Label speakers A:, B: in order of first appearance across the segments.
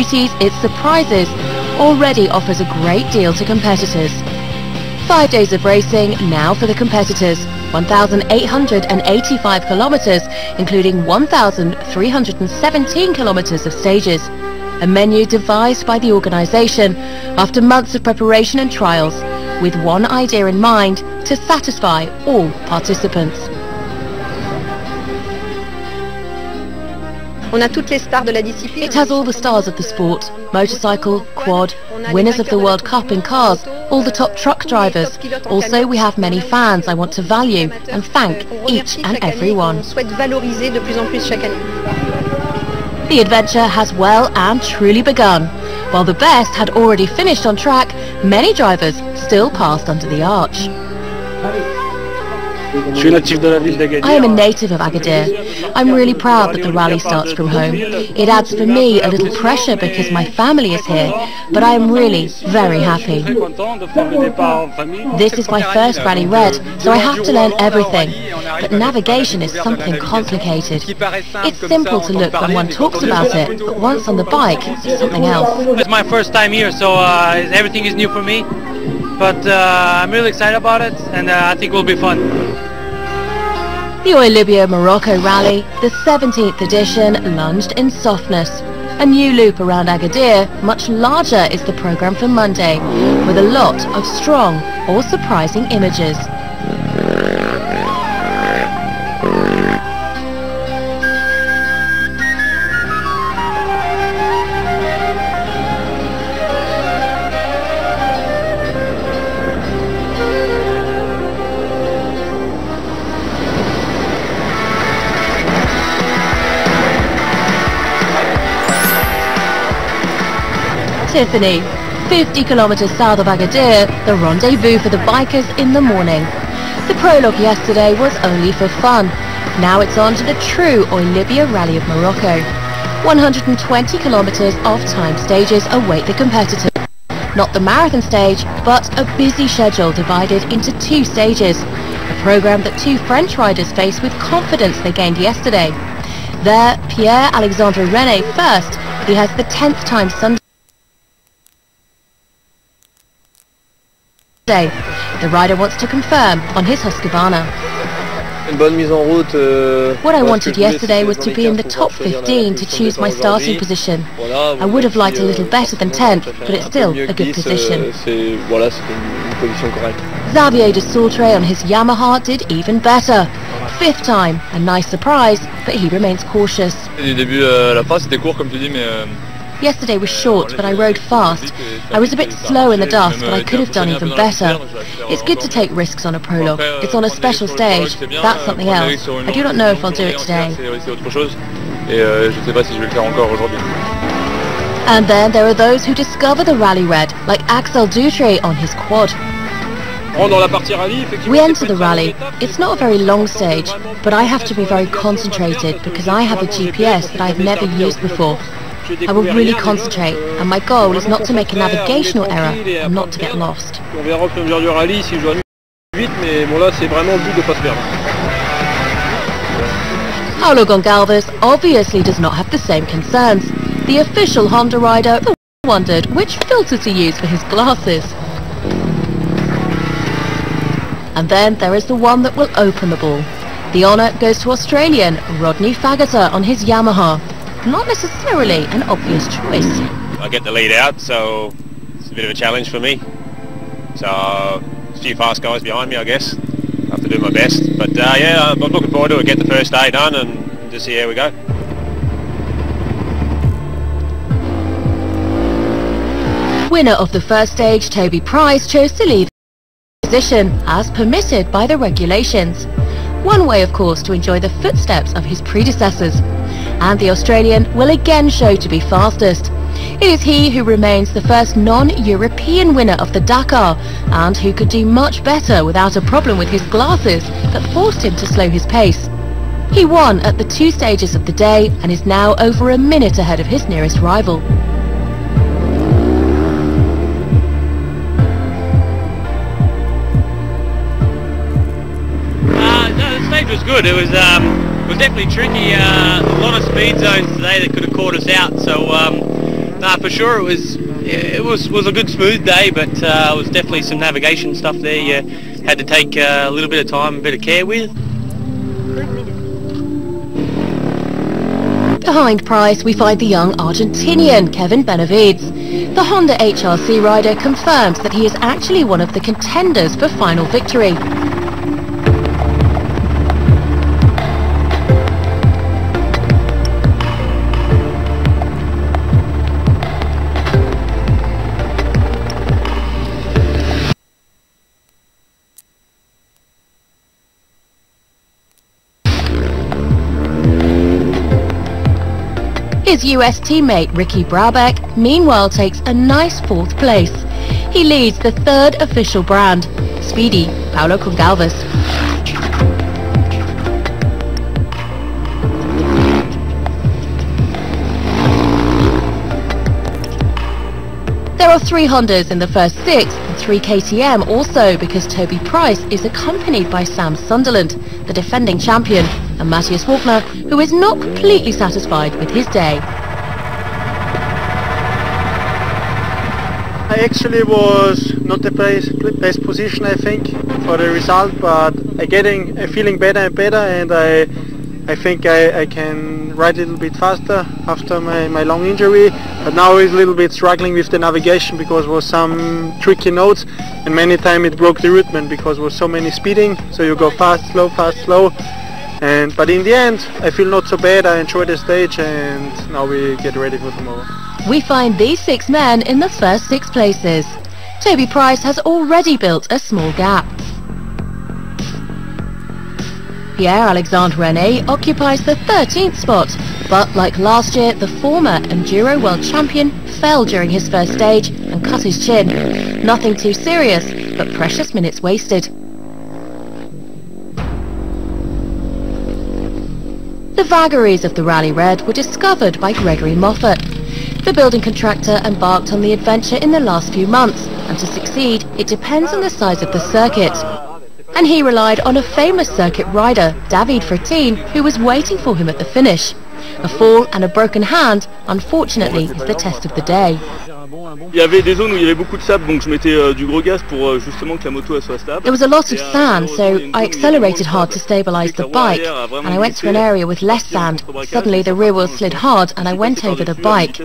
A: beauties, its surprises, already offers a great deal to competitors. 5 days of racing now for the competitors. 1,885 kilometers, including 1,317 kilometers of stages. A menu devised by the organization after months of preparation and trials, with one idea in mind: to satisfy all participants. It has all the stars of the sport: motorcycle, quad, winners of the World Cup in cars, all the top truck drivers. Also, we have many fans I want to value and thank each and every one. The adventure has well and truly begun. While the best had already finished on track, many drivers still passed under the arch. I am a native of Agadir. I'm really proud that the rally starts from home. It adds for me a little pressure because my family is here, but I am really very happy. This is my first rally red, so I have to learn everything. But navigation is something complicated. It's simple to look when one talks about it, but once on the bike, it's something else.
B: It's my first time here, so everything is new for me. But I'm really excited about it, and I think it will be fun.
A: The Oil Libya Morocco Rally, the 17th edition, lunged in softness. A new loop around Agadir, much larger, is the programme for Monday, with a lot of strong or surprising images. Tiffany, 50 kilometers south of Agadir, the rendezvous for the bikers in the morning. The prologue yesterday was only for fun. Now it's on to the true Oil Libya Rally of Morocco. 120 kilometers of time stages await the competitors. Not the marathon stage, but a busy schedule divided into 2 stages. A programme that 2 French riders face with confidence they gained yesterday. There, Pierre-Alexandre René first. He has the 10th time Sunday. The rider wants to confirm on his Husqvarna. What I wanted yesterday was to be in the top 15 to choose my starting position. I would have liked a little better than 10th, but it's still a good position. Xavier de Saultre on his Yamaha did even better. 5th time, a nice surprise, but he remains cautious. Yesterday was short, but I rode fast. I was a bit slow in the dust, but I could have done even better. It's good to take risks on a prologue. It's on a special stage. That's something else. I do not know if I'll do it today. And then there are those who discover the rally red, like Axel Dutre on his quad. We enter the rally. It's not a very long stage, but I have to be very concentrated because I have a GPS that I've never used before. I will really concentrate, and my goal is not to make a navigational error and not to get lost. Paulo Gonçalves obviously does not have the same concerns. The official Honda rider wondered which filter to use for his glasses. And then there is the one that will open the ball. The honour goes to Australian Rodney Fagata on his Yamaha. Not necessarily an obvious choice.
C: I get the lead out, so it's a bit of a challenge for me. So a few fast guys behind me, I guess. I have to do my best. But yeah, I'm looking forward to it. Get the first day done and just see how we go.
A: Winner of the first stage, Toby Price, chose to leave his position as permitted by the regulations. One way, of course, to enjoy the footsteps of his predecessors. And the Australian will again show to be fastest. It is he who remains the first non-European winner of the Dakar, and who could do much better without a problem with his glasses that forced him to slow his pace. He won at the 2 stages of the day and is now over a minute ahead of his nearest rival.
B: It was good. It was definitely tricky. A lot of speed zones today that could have caught us out. So, I
D: for sure it was a good smooth day, but it was definitely some navigation stuff there you had to take a little bit of time, a bit of care with.
A: Behind Price, we find the young Argentinian Kevin Benavides. The Honda HRC rider confirms that he is actually one of the contenders for final victory. His US teammate Ricky Brabeck meanwhile takes a nice 4th place. He leads the 3rd official brand, Speedy Paulo Gonçalves. There are 3 Hondas in the first 6 and 3 KTM also, because Toby Price is accompanied by Sam Sunderland, the defending champion, and Matthias Walkner, who is not completely satisfied with his day.
E: I actually was not the best position, I think, for the result, but I'm feeling better and better, and I think I can ride a little bit faster after my long injury, but now I was a little bit struggling with the navigation because there was some tricky notes, and many times it broke the rhythm because there was so many speeding, so you go fast, slow. But in the end, I feel not so bad. I enjoy the stage, and now we get ready for tomorrow.
A: We find these 6 men in the first 6 places. Toby Price has already built a small gap. Pierre-Alexandre René occupies the 13th spot, but like last year, the former Enduro World Champion fell during his first stage and cut his chin. Nothing too serious, but precious minutes wasted. The vagaries of the Rally Red were discovered by Gregory Moffat. The building contractor embarked on the adventure in the last few months, and to succeed, it depends on the size of the circuit. And he relied on a famous circuit rider, David Fertin, who was waiting for him at the finish. A fall and a broken hand, unfortunately, is the test of the day.
F: Il y avait des zones où il y avait beaucoup de sable, donc je mettais du gros gaz pour justement que la moto soit stable.
A: There was a lot of sand, so I accelerated hard to stabilize the bike, and I went to an area with less sand. Suddenly the rear wheel slid hard and I went over the bike.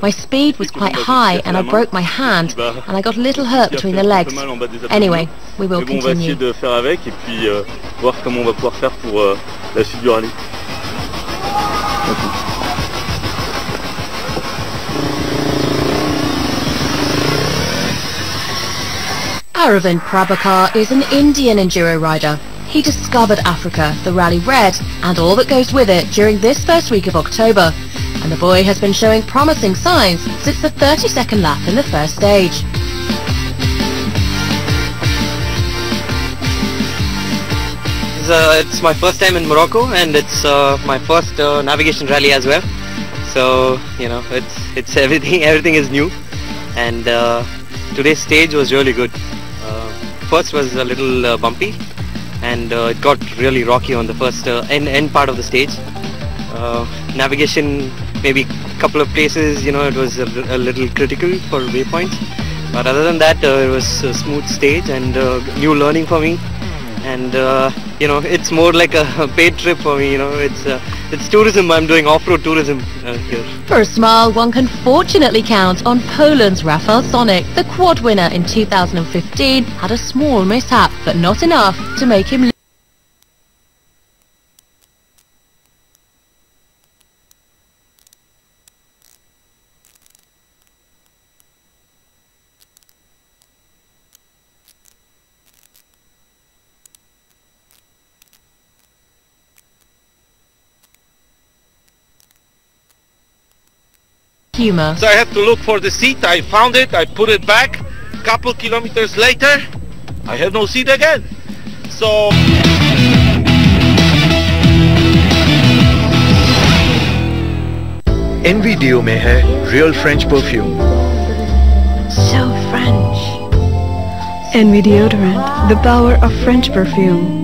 A: My speed was quite high and I broke my hand, and I got a little hurt between the legs. Anyway, we will continue.
F: On va essayer de faire avec et puis voir comment on va pouvoir faire pour la suite du rallye.
A: Aravind Prabhakar is an Indian enduro rider. He discovered Africa, the Rally Red, and all that goes with it during this first week of October. And the boy has been showing promising signs since the 32nd lap in the first stage.
G: It's my first time in Morocco, and it's my first navigation rally as well. So you know, it's everything is new, and today's stage was really good. First was a little bumpy, and it got really rocky on the first end part of the stage. Navigation, maybe a couple of places, you know, it was a little critical for waypoints, but other than that, it was a smooth stage and new learning for me. And you know, it's more like a paid trip for me. You know, it's tourism. I'm doing off-road tourism here.
A: For a smile, one can fortunately count on Poland's Rafał Sonik. The quad winner in 2015 had a small mishap, but not enough to make him humor.
H: So I had to look for the seat. I found it, I put it back. Couple kilometers later, I have no seat again. So
I: in video में है real French perfume.
J: So French. NV deodorant, the power of French perfume.